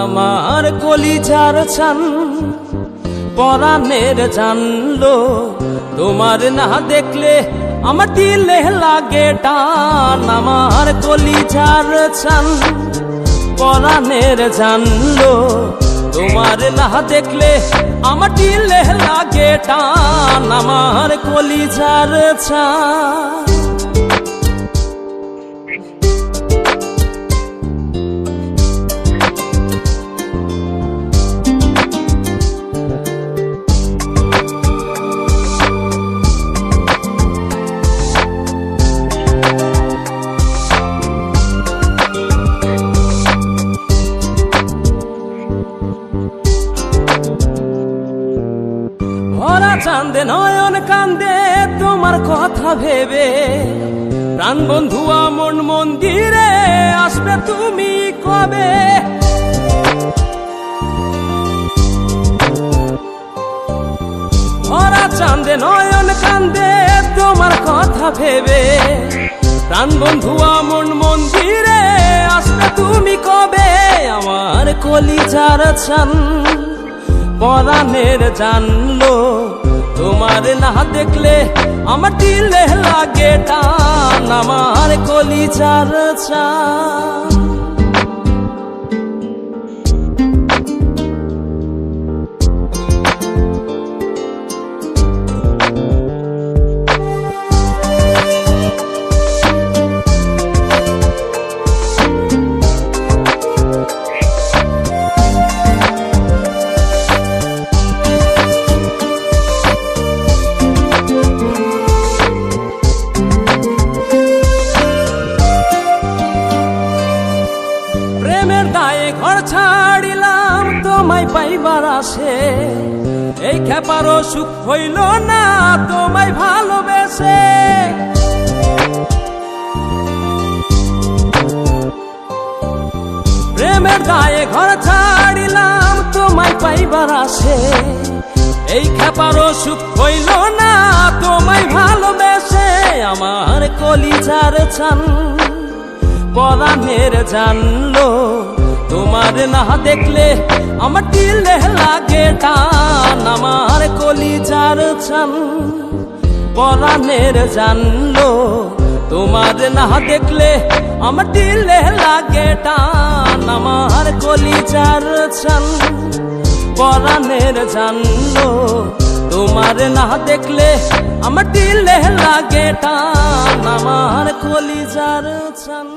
আমার কলিজার চান পরাণের জানলো, তোমার না দেখলে আমার দিলে লাগে টান। আমার কলিজার চান পরাণের জানলো, তোমার না দেখলে আমার দিলে লাগে টান। আমার কলিজার চান ভরা চাঁদে নয়ন কান্দে তোমার কথা ভেবে, প্রাণ বন্ধু মন মন্দিরে আসবে তুমি কবে? ভরা চাঁদে নয়ন কান্দে তোমার কথা ভেবে, প্রাণ বন্ধু মন মন্দিরে আসবে তুমি কবে? আমার কলিজার চান পরাণের জানলো, তোমার না দেখলে আমার দিলে লাগে টান। আমার কলিজার চান ঘর ছাড়িলাম তোমায় পাইবার আসে, এই খেপারও সুখ হইল না তোমায় ভালোবেসে। প্রেমের দায়ে ঘর ছাড়িলাম তোমায় পাইবার আসে, এই খেপারও সুখ হইল না তোমায় ভালোবেসে। আমার কলিজার চান পরাণের জানলো, তোমার না দেখলে আমার দিলে লাগে টান। আমার কলিজার চান পরাণের জানলো, তোমার না দেখলে আমার দিলে লাগে টান। আমার কলিজার চান পরাণের জানলো, তোমার না দেখলে আমার দিলে লাগে টান। আমার কলিজার চান।